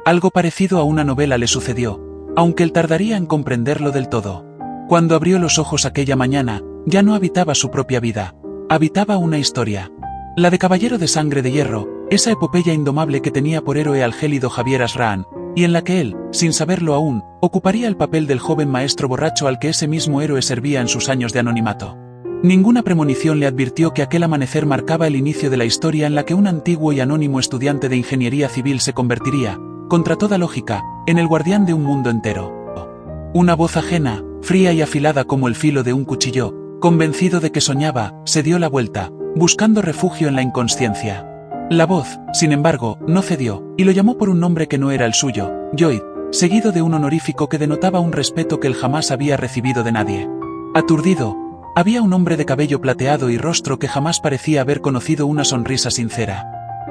Algo parecido a una novela le sucedió, aunque él tardaría en comprenderlo del todo. Cuando abrió los ojos aquella mañana, ya no habitaba su propia vida, habitaba una historia. La de Caballero de Sangre de Hierro, esa epopeya indomable que tenía por héroe al gélido Javier Asraan, y en la que él, sin saberlo aún, ocuparía el papel del joven maestro borracho al que ese mismo héroe servía en sus años de anonimato. Ninguna premonición le advirtió que aquel amanecer marcaba el inicio de la historia en la que un antiguo y anónimo estudiante de ingeniería civil se convertiría, contra toda lógica, en el guardián de un mundo entero. Una voz ajena, fría y afilada como el filo de un cuchillo, convencido de que soñaba, se dio la vuelta, buscando refugio en la inconsciencia. La voz, sin embargo, no cedió, y lo llamó por un nombre que no era el suyo, Lloyd, seguido de un honorífico que denotaba un respeto que él jamás había recibido de nadie. Aturdido, había un hombre de cabello plateado y rostro que jamás parecía haber conocido una sonrisa sincera.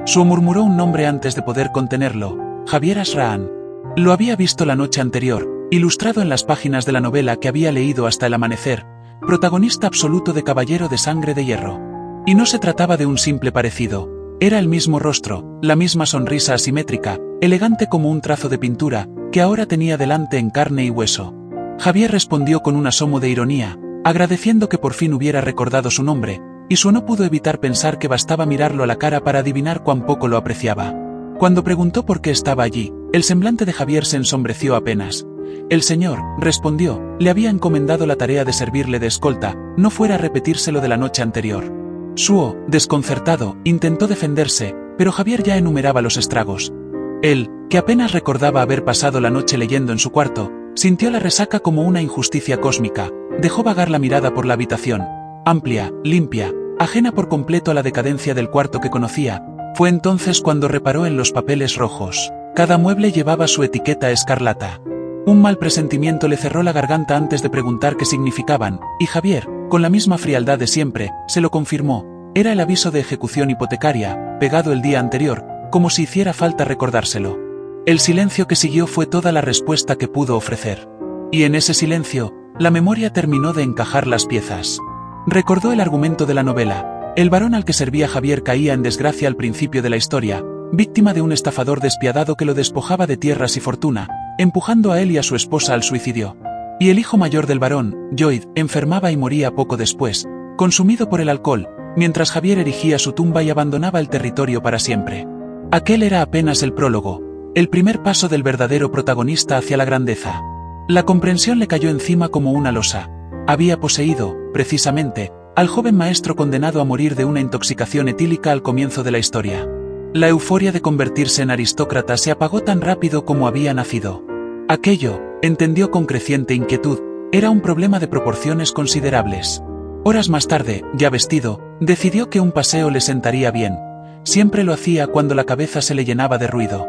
Su murmuró un nombre antes de poder contenerlo, Javier Asraan. Lo había visto la noche anterior, ilustrado en las páginas de la novela que había leído hasta el amanecer, protagonista absoluto de Caballero de Sangre de Hierro. Y no se trataba de un simple parecido. Era el mismo rostro, la misma sonrisa asimétrica, elegante como un trazo de pintura, que ahora tenía delante en carne y hueso. Javier respondió con un asomo de ironía, agradeciendo que por fin hubiera recordado su nombre, y su no pudo evitar pensar que bastaba mirarlo a la cara para adivinar cuán poco lo apreciaba. Cuando preguntó por qué estaba allí, el semblante de Javier se ensombreció apenas. El señor, respondió, le había encomendado la tarea de servirle de escolta, no fuera a repetírselo de la noche anterior. Suo, desconcertado, intentó defenderse, pero Javier ya enumeraba los estragos. Él, que apenas recordaba haber pasado la noche leyendo en su cuarto, sintió la resaca como una injusticia cósmica, dejó vagar la mirada por la habitación, amplia, limpia, ajena por completo a la decadencia del cuarto que conocía. Fue entonces cuando reparó en los papeles rojos. Cada mueble llevaba su etiqueta escarlata. Un mal presentimiento le cerró la garganta antes de preguntar qué significaban, y Javier, con la misma frialdad de siempre, se lo confirmó. Era el aviso de ejecución hipotecaria, pegado el día anterior, como si hiciera falta recordárselo. El silencio que siguió fue toda la respuesta que pudo ofrecer. Y en ese silencio, la memoria terminó de encajar las piezas. Recordó el argumento de la novela. El varón al que servía Javier caía en desgracia al principio de la historia, víctima de un estafador despiadado que lo despojaba de tierras y fortuna, empujando a él y a su esposa al suicidio. Y el hijo mayor del varón, Lloyd, enfermaba y moría poco después, consumido por el alcohol, mientras Javier erigía su tumba y abandonaba el territorio para siempre. Aquel era apenas el prólogo, el primer paso del verdadero protagonista hacia la grandeza. La comprensión le cayó encima como una losa. Había poseído, precisamente, al joven maestro condenado a morir de una intoxicación etílica al comienzo de la historia. La euforia de convertirse en aristócrata se apagó tan rápido como había nacido. Aquello, entendió con creciente inquietud, era un problema de proporciones considerables. Horas más tarde, ya vestido, decidió que un paseo le sentaría bien. Siempre lo hacía cuando la cabeza se le llenaba de ruido.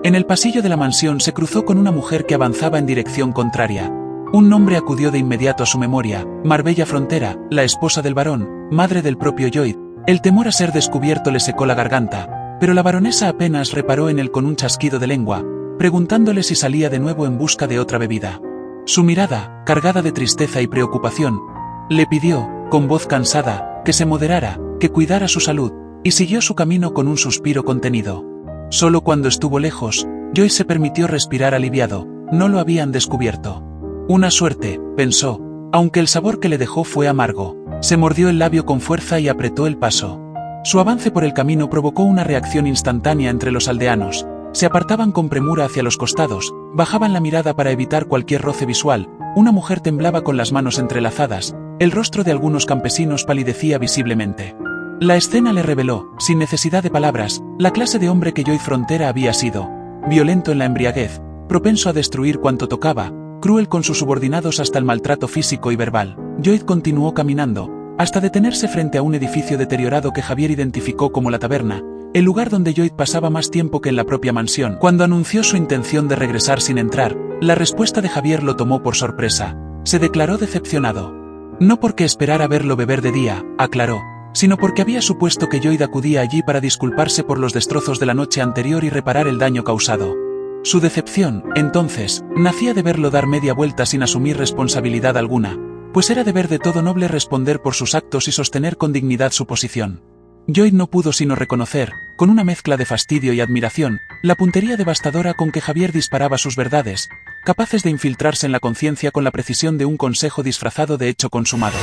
En el pasillo de la mansión se cruzó con una mujer que avanzaba en dirección contraria. Un nombre acudió de inmediato a su memoria, Marbella Frontera, la esposa del varón, madre del propio Lloyd. El temor a ser descubierto le secó la garganta, pero la baronesa apenas reparó en él con un chasquido de lengua, preguntándole si salía de nuevo en busca de otra bebida. Su mirada, cargada de tristeza y preocupación, le pidió, con voz cansada, que se moderara, que cuidara su salud, y siguió su camino con un suspiro contenido. Solo cuando estuvo lejos, Lloyd se permitió respirar aliviado, no lo habían descubierto. Una suerte, pensó, aunque el sabor que le dejó fue amargo. Se mordió el labio con fuerza y apretó el paso. Su avance por el camino provocó una reacción instantánea entre los aldeanos. Se apartaban con premura hacia los costados, bajaban la mirada para evitar cualquier roce visual. Una mujer temblaba con las manos entrelazadas, el rostro de algunos campesinos palidecía visiblemente. La escena le reveló, sin necesidad de palabras, la clase de hombre que Lloyd Frontera había sido. Violento en la embriaguez, propenso a destruir cuanto tocaba, cruel con sus subordinados hasta el maltrato físico y verbal. Lloyd continuó caminando, hasta detenerse frente a un edificio deteriorado que Javier identificó como la taberna, el lugar donde Lloyd pasaba más tiempo que en la propia mansión. Cuando anunció su intención de regresar sin entrar, la respuesta de Javier lo tomó por sorpresa. Se declaró decepcionado. No porque esperara verlo beber de día, aclaró, sino porque había supuesto que Lloyd acudía allí para disculparse por los destrozos de la noche anterior y reparar el daño causado. Su decepción, entonces, nacía de verlo dar media vuelta sin asumir responsabilidad alguna, pues era deber de todo noble responder por sus actos y sostener con dignidad su posición. Lloyd no pudo sino reconocer, con una mezcla de fastidio y admiración, la puntería devastadora con que Javier disparaba sus verdades, capaces de infiltrarse en la conciencia con la precisión de un consejo disfrazado de hecho consumado.